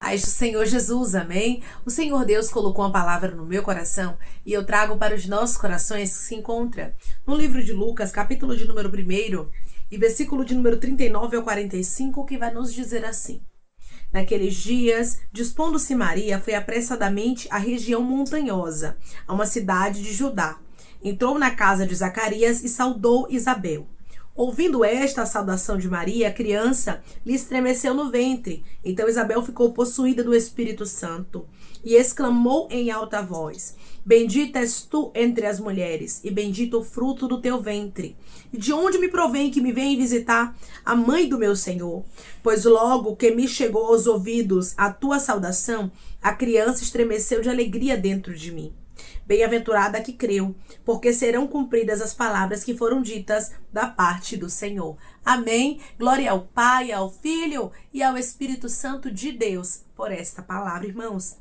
Paz do Senhor Jesus, amém? O Senhor Deus colocou uma palavra no meu coração e eu trago para os nossos corações que se encontra no livro de Lucas, capítulo de número 1 e versículo de número 39 ao 45, que vai nos dizer assim. Naqueles dias, dispondo-se Maria, foi apressadamente à região montanhosa, a uma cidade de Judá. Entrou na casa de Zacarias e saudou Isabel. Ouvindo esta saudação de Maria, a criança lhe estremeceu no ventre. Então Isabel ficou possuída do Espírito Santo e exclamou em alta voz: Bendita és tu entre as mulheres, e bendito o fruto do teu ventre. E de onde me provém que me vem visitar a mãe do meu Senhor? Pois logo que me chegou aos ouvidos a tua saudação, a criança estremeceu de alegria dentro de mim. Bem-aventurada que creu, porque serão cumpridas as palavras que foram ditas da parte do Senhor. Amém. Glória ao Pai, ao Filho e ao Espírito Santo de Deus por esta palavra, irmãos.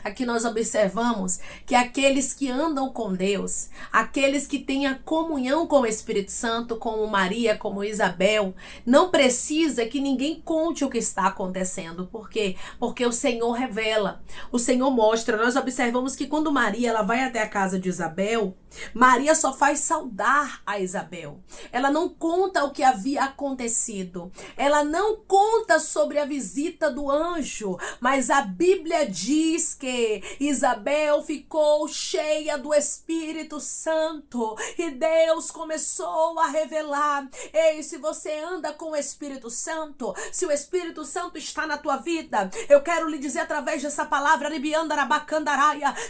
Aqui nós observamos que aqueles que andam com Deus, aqueles que têm a comunhão com o Espírito Santo, como Maria, como Isabel, não precisa que ninguém conte o que está acontecendo. Por quê? Porque o Senhor revela, o Senhor mostra. Nós observamos que quando Maria ela vai até a casa de Isabel, Maria só faz saudar a Isabel. Ela não conta o que havia acontecido. Ela não conta sobre a visita do anjo, mas a Bíblia diz que Isabel ficou cheia do Espírito Santo e Deus começou a revelar. Ei, se você anda com o Espírito Santo, se o Espírito Santo está na tua vida, eu quero lhe dizer através dessa palavra,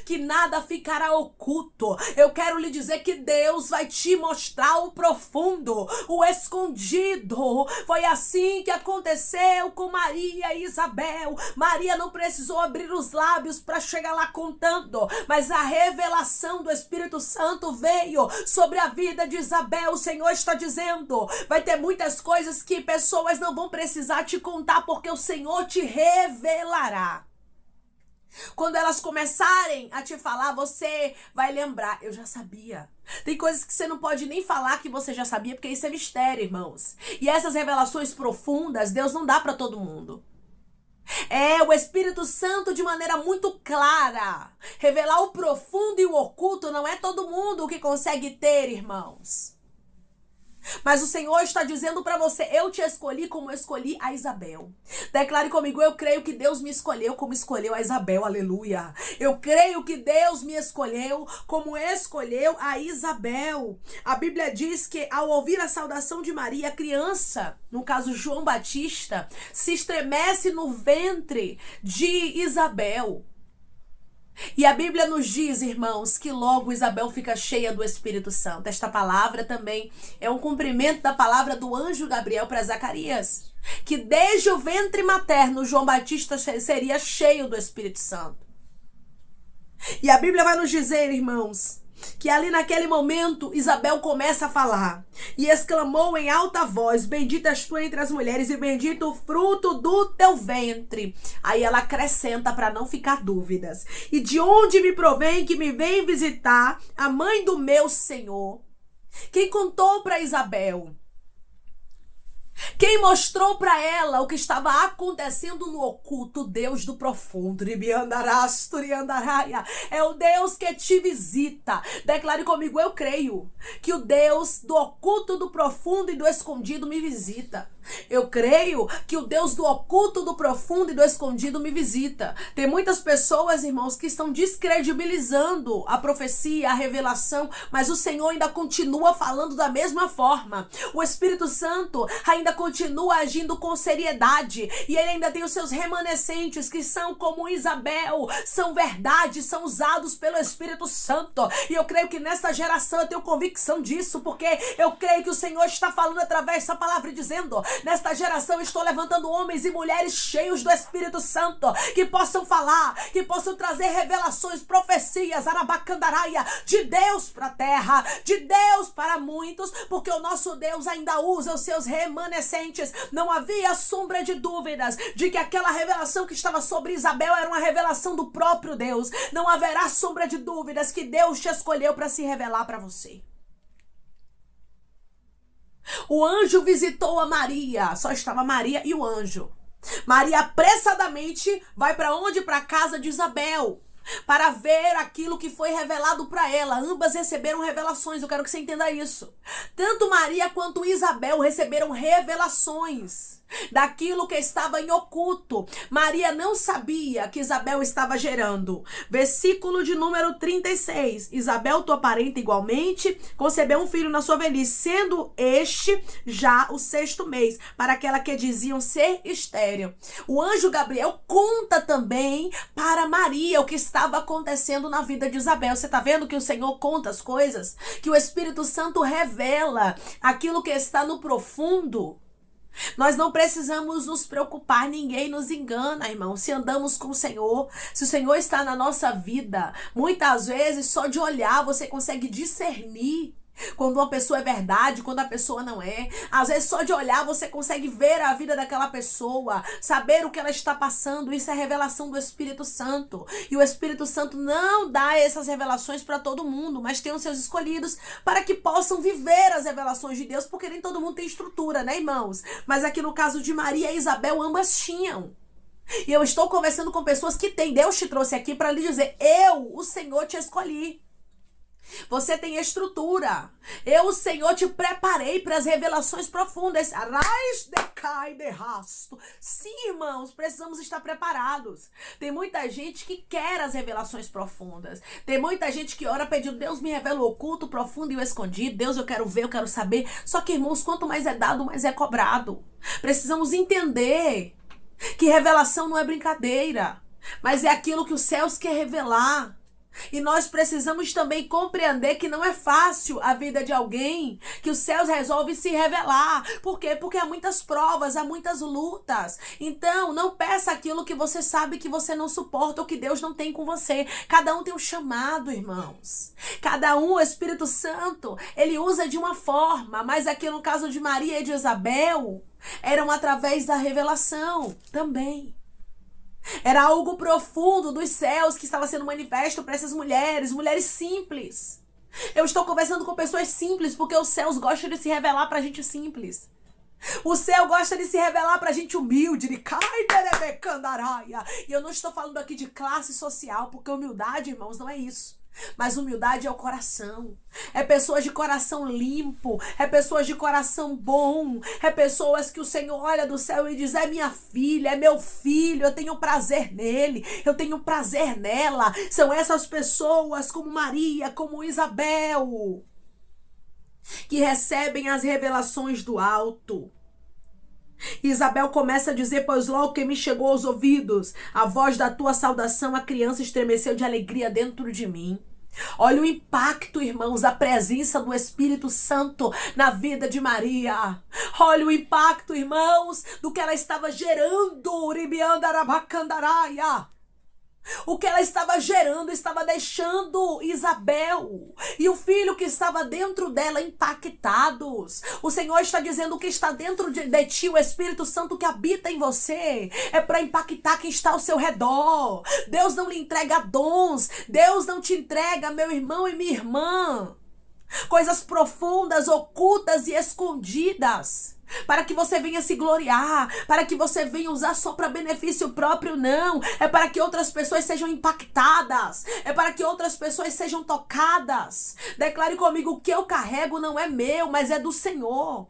que nada ficará oculto. Eu quero lhe dizer que Deus vai te mostrar o profundo, o escondido. Foi assim que aconteceu com Maria e Isabel. Maria não precisou abrir os lábios para chegar lá contando, mas a revelação do Espírito Santo veio sobre a vida de Isabel. O Senhor está dizendo, vai ter muitas coisas que pessoas não vão precisar te contar, porque o Senhor te revelará. Quando elas começarem a te falar, você vai lembrar, eu já sabia. Tem coisas que você não pode nem falar que você já sabia, porque isso é mistério, irmãos. E essas revelações profundas, Deus não dá para todo mundo. É o Espírito Santo de maneira muito clara. Revelar o profundo e o oculto não é todo mundo que consegue ter, irmãos. Mas o Senhor está dizendo para você, eu te escolhi como eu escolhi a Isabel. Declare comigo, eu creio que Deus me escolheu como escolheu a Isabel, aleluia. Eu creio que Deus me escolheu como escolheu a Isabel. A Bíblia diz que ao ouvir a saudação de Maria, a criança, no caso João Batista, se estremece no ventre de Isabel. E a Bíblia nos diz, irmãos, que logo Isabel fica cheia do Espírito Santo. Esta palavra também é um cumprimento da palavra do anjo Gabriel para Zacarias, que desde o ventre materno João Batista seria cheio do Espírito Santo. E a Bíblia vai nos dizer, irmãos, que ali naquele momento Isabel começa a falar e exclamou em alta voz: Bendita és tu entre as mulheres e bendito o fruto do teu ventre. Aí ela acrescenta para não ficar dúvidas: E de onde me provém que me vem visitar a mãe do meu Senhor? Quem contou para Isabel? Quem mostrou para ela o que estava acontecendo no oculto? Deus do profundo. É o Deus que te visita. Declare comigo, eu creio que o Deus do oculto, do profundo e do escondido me visita. Eu creio que o Deus do oculto, do profundo e do escondido me visita. Tem muitas pessoas, irmãos, que estão descredibilizando a profecia, a revelação, mas o Senhor ainda continua falando da mesma forma. O Espírito Santo ainda continua agindo com seriedade e ele ainda tem os seus remanescentes que são como Isabel, são verdade, são usados pelo Espírito Santo. E eu creio que nesta geração eu tenho convicção disso, porque eu creio que o Senhor está falando através dessa palavra e dizendo: nesta geração estou levantando homens e mulheres cheios do Espírito Santo, que possam falar, que possam trazer revelações, profecias, arabacandaraia, de Deus para a terra, de Deus para muitos, porque o nosso Deus ainda usa os seus remanescentes. Não havia sombra de dúvidas de que aquela revelação que estava sobre Isabel era uma revelação do próprio Deus. Não haverá sombra de dúvidas que Deus te escolheu para se revelar para você. O anjo visitou a Maria, só estava Maria e o anjo. Maria apressadamente vai para onde? Para a casa de Isabel, para ver aquilo que foi revelado para ela. Ambas receberam revelações, eu quero que você entenda isso. Tanto Maria quanto Isabel receberam revelações daquilo que estava em oculto. Maria não sabia que Isabel estava gerando. Versículo de número 36. Isabel, tua parenta igualmente, concebeu um filho na sua velhice, sendo este já o 6º mês, para aquela que diziam ser estéril. O anjo Gabriel conta também para Maria o que estava acontecendo na vida de Isabel. Você está vendo que o Senhor conta as coisas? Que o Espírito Santo revela aquilo que está no profundo. Nós não precisamos nos preocupar, ninguém nos engana, irmão. Se andamos com o Senhor, se o Senhor está na nossa vida, muitas vezes só de olhar você consegue discernir quando uma pessoa é verdade, quando a pessoa não é. Às vezes só de olhar você consegue ver a vida daquela pessoa, saber o que ela está passando. Isso é revelação do Espírito Santo. E o Espírito Santo não dá essas revelações para todo mundo, mas tem os seus escolhidos para que possam viver as revelações de Deus, porque nem todo mundo tem estrutura, né, irmãos? Mas aqui no caso de Maria e Isabel, ambas tinham. E eu estou conversando com pessoas que têm. Deus te trouxe aqui para lhe dizer: eu, o Senhor, te escolhi. Você tem estrutura. Eu, o Senhor, te preparei para as revelações profundas. Arrais de cai de rasto. Sim, irmãos, precisamos estar preparados. Tem muita gente que quer as revelações profundas. Tem muita gente que ora pedindo: Deus, me revela o oculto, o profundo e o escondido. Deus, eu quero ver, eu quero saber. Só que, irmãos, quanto mais é dado, mais é cobrado. Precisamos entender que revelação não é brincadeira, mas é aquilo que os céus quer revelar. E nós precisamos também compreender que não é fácil a vida de alguém que os céus resolvem se revelar. Por quê? Porque há muitas provas, há muitas lutas. Então, não peça aquilo que você sabe que você não suporta ou que Deus não tem com você. Cada um tem um chamado, irmãos. Cada um, o Espírito Santo, ele usa de uma forma. Mas aqui no caso de Maria e de Isabel, eram através da revelação também. Era algo profundo dos céus que estava sendo manifesto para essas mulheres, mulheres simples. Eu estou conversando com pessoas simples porque os céus gostam de se revelar para gente simples. O céu gosta de se revelar pra gente humilde, de e eu não estou falando aqui de classe social, porque humildade, irmãos, não é isso. Mas humildade é o coração. É pessoas de coração limpo. É pessoas de coração bom. É pessoas que o Senhor olha do céu e diz: é minha filha, é meu filho, eu tenho prazer nele, eu tenho prazer nela. São essas pessoas como Maria, como Isabel, que recebem as revelações do alto. Isabel começa a dizer: pois logo que me chegou aos ouvidos a voz da tua saudação, a criança estremeceu de alegria dentro de mim. Olha o impacto, irmãos, da presença do Espírito Santo na vida de Maria. Olha o impacto, irmãos, do que ela estava gerando. O que ela estava gerando estava deixando Isabel e o filho que estava dentro dela impactados. O Senhor está dizendo: que está dentro de ti, o Espírito Santo que habita em você, é para impactar quem está ao seu redor. Deus não lhe entrega dons. Deus não te entrega, meu irmão e minha irmã, coisas profundas, ocultas e escondidas, para que você venha se gloriar, para que você venha usar só para benefício próprio. Não, é para que outras pessoas sejam impactadas, é para que outras pessoas sejam tocadas. Declare comigo: o que eu carrego não é meu, mas é do Senhor.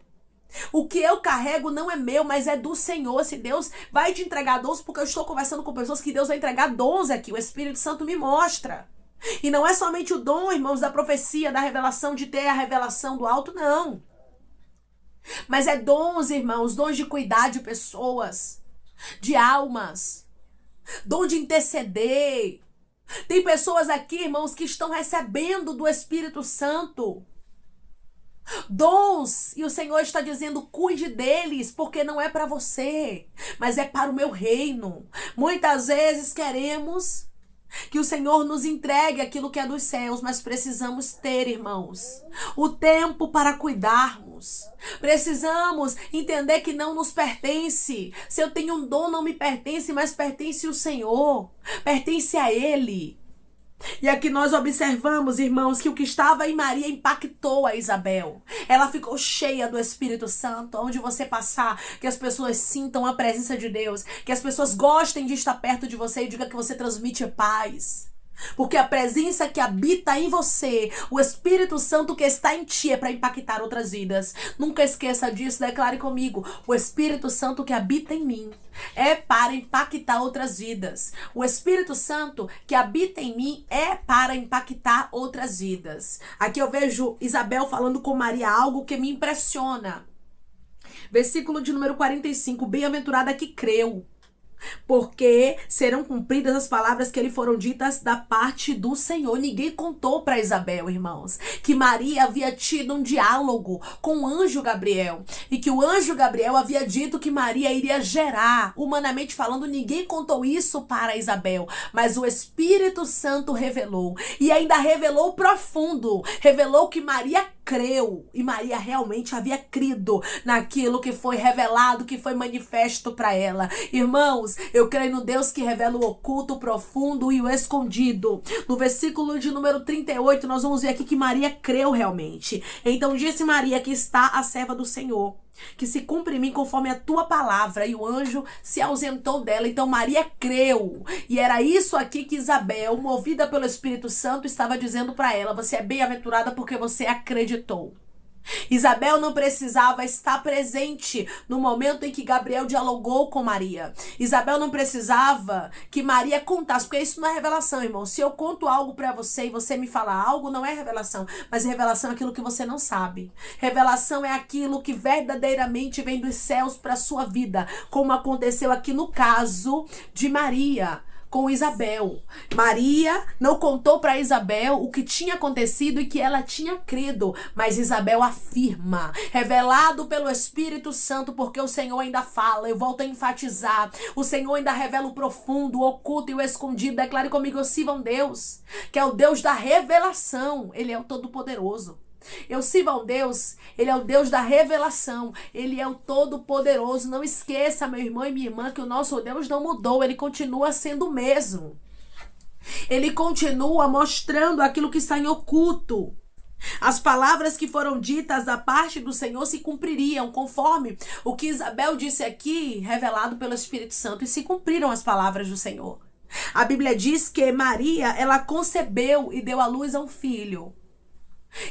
O que eu carrego não é meu, mas é do Senhor. Se Deus vai te entregar dons, porque eu estou conversando com pessoas que Deus vai entregar dons aqui, o Espírito Santo me mostra. E não é somente o dom, irmãos, da profecia, da revelação, de ter a revelação do alto, não. Mas é dons, irmãos, dons de cuidar de pessoas, de almas, dom de interceder. Tem pessoas aqui, irmãos, que estão recebendo do Espírito Santo dons, e o Senhor está dizendo: cuide deles, porque não é para você, mas é para o meu reino. Muitas vezes queremos que o Senhor nos entregue aquilo que é dos céus, mas precisamos ter, irmãos, o tempo para cuidarmos. Precisamos entender que não nos pertence. Se eu tenho um dom, não me pertence, mas pertence ao Senhor, pertence a Ele. E aqui nós observamos, irmãos, que o que estava em Maria impactou a Isabel. Ela ficou cheia do Espírito Santo. Onde você passar, que as pessoas sintam a presença de Deus, que as pessoas gostem de estar perto de você e diga que você transmite paz. Porque a presença que habita em você, o Espírito Santo que está em ti, é para impactar outras vidas. Nunca esqueça disso, declare comigo. O Espírito Santo que habita em mim é para impactar outras vidas. O Espírito Santo que habita em mim é para impactar outras vidas. Aqui eu vejo Isabel falando com Maria algo que me impressiona. Versículo de número 45. Bem-aventurada que creu, porque serão cumpridas as palavras que lhe foram ditas da parte do Senhor. Ninguém contou para Isabel, irmãos, que Maria havia tido um diálogo com o anjo Gabriel, e que o anjo Gabriel havia dito que Maria iria gerar. Humanamente falando, ninguém contou isso para Isabel, mas o Espírito Santo revelou, e ainda revelou profundo, revelou que Maria creu, e Maria realmente havia crido naquilo que foi revelado, que foi manifesto para ela. Irmãos, eu creio no Deus que revela o oculto, o profundo e o escondido. No versículo de número 38, nós vamos ver aqui que Maria creu realmente. Então disse Maria: que está a serva do Senhor, que se cumpre em mim conforme a tua palavra. E o anjo se ausentou dela. Então Maria creu. E era isso aqui que Isabel, movida pelo Espírito Santo, estava dizendo para ela: você é bem-aventurada porque você acreditou. Isabel não precisava estar presente no momento em que Gabriel dialogou com Maria. Isabel não precisava que Maria contasse, porque isso não é revelação, irmão. Se eu conto algo pra você e você me fala algo, não é revelação, mas revelação é aquilo que você não sabe. Revelação é aquilo que verdadeiramente vem dos céus pra sua vida, como aconteceu aqui no caso de Maria com Isabel. Maria não contou para Isabel o que tinha acontecido e que ela tinha crido, mas Isabel afirma, revelado pelo Espírito Santo, porque o Senhor ainda fala. Eu volto a enfatizar, o Senhor ainda revela o profundo, o oculto e o escondido. Declare comigo: eu sirvo a um Deus que é o Deus da revelação. Ele é o Todo-Poderoso. Eu sirvo a um Deus, Ele é o Deus da revelação, Ele é o Todo-Poderoso. Não esqueça, meu irmão e minha irmã, que o nosso Deus não mudou, Ele continua sendo o mesmo. Ele continua mostrando aquilo que está em oculto. As palavras que foram ditas da parte do Senhor se cumpririam, conforme o que Isabel disse aqui, revelado pelo Espírito Santo, e se cumpriram as palavras do Senhor. A Bíblia diz que Maria, ela concebeu e deu à luz a um filho.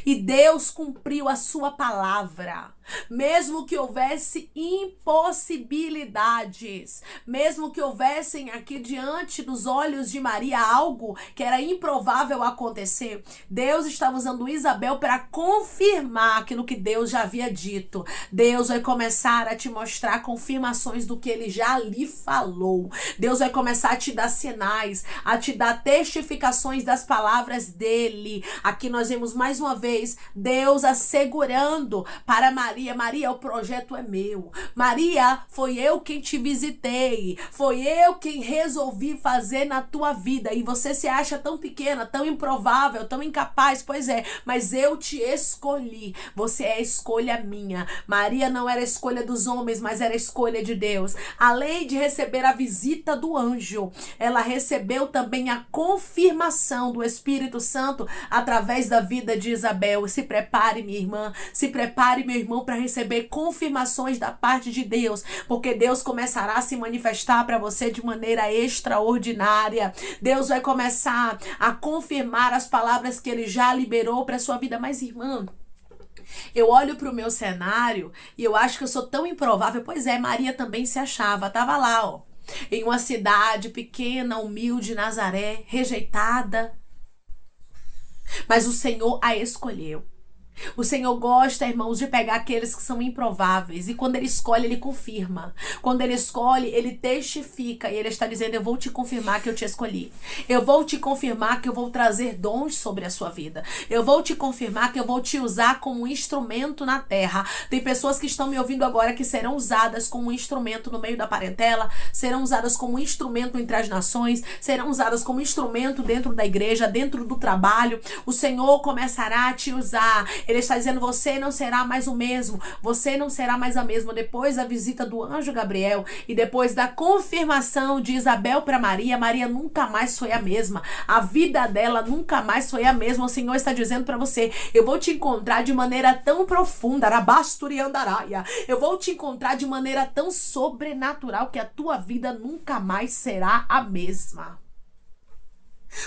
E Deus cumpriu a sua palavra. Mesmo que houvesse impossibilidades, mesmo que houvessem aqui diante dos olhos de Maria algo que era improvável acontecer, Deus estava usando Isabel para confirmar aquilo que Deus já havia dito. Deus vai começar a te mostrar confirmações do que Ele já lhe falou. Deus vai começar a te dar sinais, a te dar testificações das palavras dEle. Aqui nós vemos mais uma vez Deus assegurando para Maria: Maria, o projeto é meu. Maria, foi eu quem te visitei. Foi eu quem resolvi fazer na tua vida. E você se acha tão pequena, tão improvável, tão incapaz. Pois é, mas eu te escolhi. Você é escolha minha. Maria não era escolha dos homens, mas era escolha de Deus. Além de receber a visita do anjo, ela recebeu também a confirmação do Espírito Santo através da vida de Isabel. Se prepare, minha irmã. Se prepare, meu irmão, para receber confirmações da parte de Deus, porque Deus começará a se manifestar para você de maneira extraordinária. Deus vai começar a confirmar as palavras que Ele já liberou para sua vida. Mas, irmã, eu olho para o meu cenário e eu acho que eu sou tão improvável. Pois é, Maria também se achava, estava lá, ó, em uma cidade pequena, humilde, Nazaré, rejeitada. Mas o Senhor a escolheu. O Senhor gosta, irmãos, de pegar aqueles que são improváveis. E quando Ele escolhe, Ele confirma. Quando Ele escolhe, Ele testifica. E Ele está dizendo: eu vou te confirmar que eu te escolhi. Eu vou te confirmar que eu vou trazer dons sobre a sua vida. Eu vou te confirmar que eu vou te usar como um instrumento na terra. Tem pessoas que estão me ouvindo agora que serão usadas como um instrumento no meio da parentela, serão usadas como um instrumento entre as nações, serão usadas como instrumento dentro da igreja, dentro do trabalho. O Senhor começará a te usar. Ele está dizendo: você não será mais o mesmo, você não será mais a mesma. Depois da visita do anjo Gabriel e depois da confirmação de Isabel para Maria, Maria nunca mais foi a mesma. A vida dela nunca mais foi a mesma. O Senhor está dizendo para você: eu vou te encontrar de maneira tão profunda, Rabasturiandaraia. Eu vou te encontrar de maneira tão sobrenatural que a tua vida nunca mais será a mesma.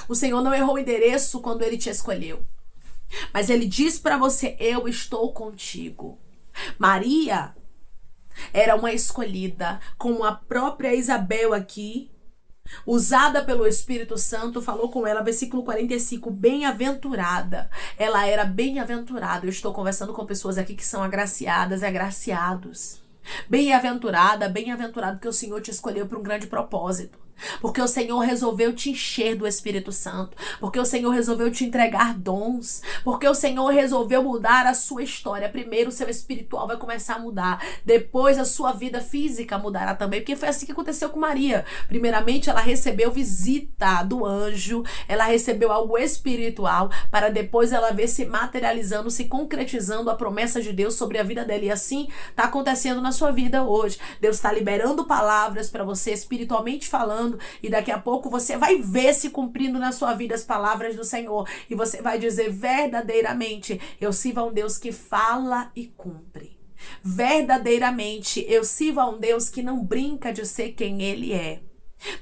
O Senhor não errou o endereço quando Ele te escolheu, mas Ele diz para você: eu estou contigo. Maria era uma escolhida, como a própria Isabel aqui, usada pelo Espírito Santo, falou com ela, versículo 45, bem-aventurada. Ela era bem-aventurada. Eu estou conversando com pessoas aqui que são agraciadas e agraciados. Bem-aventurada, bem-aventurado, que o Senhor te escolheu para um grande propósito. Porque o Senhor resolveu te encher do Espírito Santo. Porque o Senhor resolveu te entregar dons. Porque o Senhor resolveu mudar a sua história. Primeiro o seu espiritual vai começar a mudar. Depois a sua vida física mudará também. Porque foi assim que aconteceu com Maria. Primeiramente ela recebeu visita do anjo. Ela recebeu algo espiritual. Para depois ela ver se materializando, se concretizando a promessa de Deus sobre a vida dela. E assim está acontecendo na sua vida hoje. Deus está liberando palavras para você, espiritualmente falando. E daqui a pouco você vai ver se cumprindo na sua vida as palavras do Senhor. E você vai dizer: verdadeiramente eu sirvo a um Deus que fala e cumpre. Verdadeiramente eu sirvo a um Deus que não brinca de ser quem Ele é.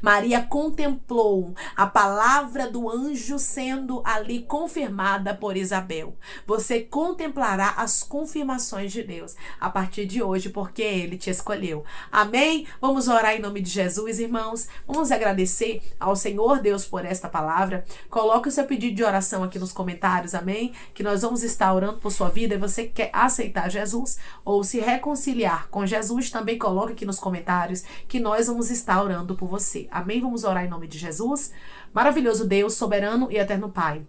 Maria contemplou a palavra do anjo sendo ali confirmada por Isabel. Você contemplará as confirmações de Deus a partir de hoje, porque Ele te escolheu. Amém? Vamos orar em nome de Jesus, irmãos. Vamos agradecer ao Senhor Deus por esta palavra. Coloque o seu pedido de oração aqui nos comentários, amém? Que nós vamos estar orando por sua vida. E você quer aceitar Jesus ou se reconciliar com Jesus, também coloque aqui nos comentários que nós vamos estar orando por você. Amém? Vamos orar em nome de Jesus. Maravilhoso Deus, soberano e eterno Pai.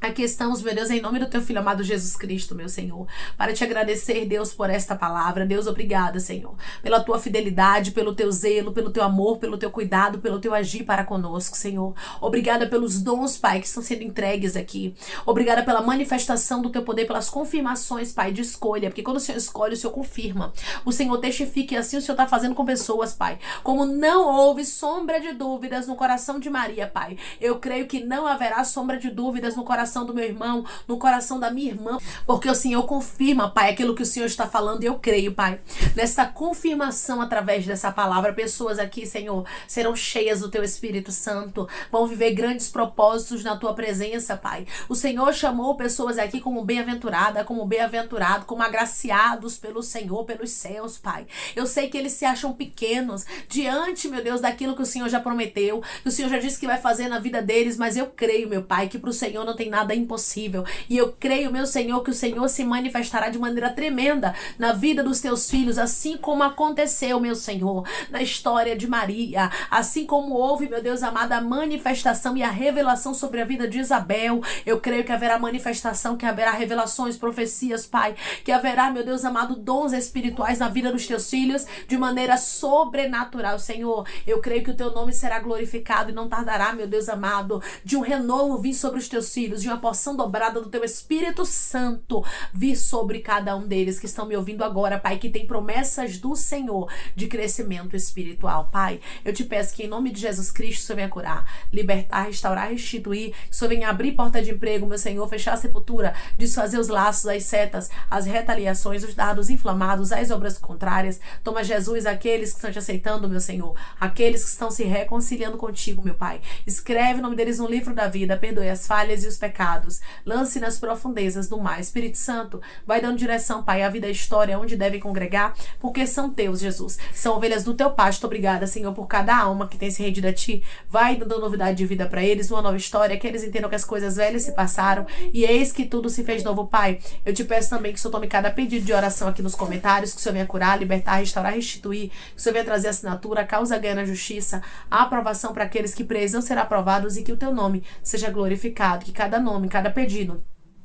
Aqui estamos, meu Deus, em nome do teu Filho amado Jesus Cristo, meu Senhor, para te agradecer, Deus, por esta palavra. Deus, obrigada, Senhor, pela tua fidelidade, pelo teu zelo, pelo teu amor, pelo teu cuidado, pelo teu agir para conosco, Senhor. Obrigada pelos dons, Pai, que estão sendo entregues aqui. Obrigada pela manifestação do teu poder, pelas confirmações, Pai, de escolha, porque quando o Senhor escolhe, o Senhor confirma. O Senhor testifica e assim o Senhor está fazendo com pessoas, Pai. Como não houve sombra de dúvidas no coração de Maria, Pai, eu creio que não haverá sombra de dúvidas no coração do meu irmão, no coração da minha irmã, porque o Senhor confirma, Pai, aquilo que o Senhor está falando, e eu creio, Pai, nesta confirmação através dessa palavra. Pessoas aqui, Senhor, serão cheias do teu Espírito Santo, vão viver grandes propósitos na tua presença, Pai. O Senhor chamou pessoas aqui como bem-aventurada, como bem-aventurado, como agraciados pelo Senhor, pelos céus, Pai. Eu sei que eles se acham pequenos diante, meu Deus, daquilo que o Senhor já prometeu, que o Senhor já disse que vai fazer na vida deles, mas eu creio, meu Pai, que para o Senhor não tem nada impossível. E eu creio, meu Senhor, que o Senhor se manifestará de maneira tremenda na vida dos teus filhos, assim como aconteceu, meu Senhor, na história de Maria, assim como houve, meu Deus amado, a manifestação e a revelação sobre a vida de Isabel. Eu creio que haverá manifestação, que haverá revelações, profecias, Pai, que haverá, meu Deus amado, dons espirituais na vida dos teus filhos de maneira sobrenatural, Senhor. Eu creio que o teu nome será glorificado e não tardará, meu Deus amado, de um renovo vir sobre os teus filhos, de uma porção dobrada do teu Espírito Santo vir sobre cada um deles que estão me ouvindo agora, Pai, que tem promessas do Senhor de crescimento espiritual. Pai, eu te peço que em nome de Jesus Cristo o Senhor venha curar, libertar, restaurar, restituir, que o Senhor venha abrir porta de emprego, meu Senhor, fechar a sepultura, desfazer os laços, as setas, as retaliações, os dardos inflamados, as obras contrárias. Toma, Jesus, aqueles que estão te aceitando, meu Senhor, aqueles que estão se reconciliando contigo, meu Pai. Escreve o nome deles no livro da vida, perdoe as falhas e os pecados, lance nas profundezas do mar. Espírito Santo, vai dando direção, Pai, à vida e à história, onde devem congregar, porque são teus, Jesus. São ovelhas do teu pasto. Obrigada, Senhor, por cada alma que tem se rendido a ti. Vai dando novidade de vida para eles, uma nova história, que eles entendam que as coisas velhas se passaram e eis que tudo se fez novo, Pai. Eu te peço também que o Senhor tome cada pedido de oração aqui nos comentários, que o Senhor venha curar, libertar, restaurar, restituir, que o Senhor venha trazer assinatura, causa ganha na justiça, a aprovação para aqueles que precisam ser aprovados e que o teu nome seja glorificado, que cada nome, cada pedido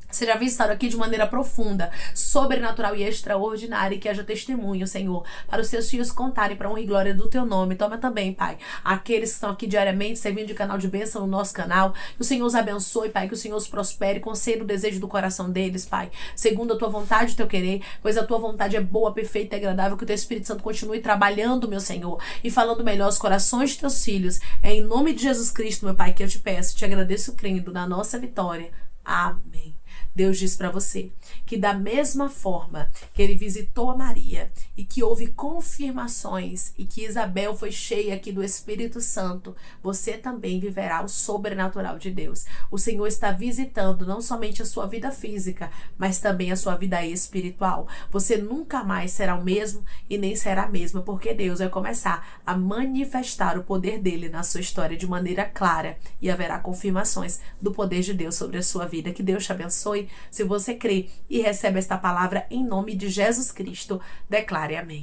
seja visitado aqui de maneira profunda, sobrenatural e extraordinária, e que haja testemunho, Senhor, para os teus filhos contarem para honra e glória do teu nome. Toma também, Pai, aqueles que estão aqui diariamente servindo de canal de bênção no nosso canal, que o Senhor os abençoe, Pai, que o Senhor os prospere, conceda o desejo do coração deles, Pai, segundo a tua vontade e o teu querer, pois a tua vontade é boa, perfeita e agradável. Que o teu Espírito Santo continue trabalhando, meu Senhor, e falando melhor aos corações de teus filhos. É em nome de Jesus Cristo, meu Pai, que eu te peço, te agradeço crendo na nossa vitória. Amém. Deus diz para você que da mesma forma que ele visitou a Maria e que houve confirmações e que Isabel foi cheia aqui do Espírito Santo, você também viverá o sobrenatural de Deus. O Senhor está visitando não somente a sua vida física, mas também a sua vida espiritual. Você nunca mais será o mesmo e nem será a mesma, porque Deus vai começar a manifestar o poder dele na sua história de maneira clara e haverá confirmações do poder de Deus sobre a sua vida. Que Deus te abençoe. Se você crê e recebe esta palavra em nome de Jesus Cristo, declare amém.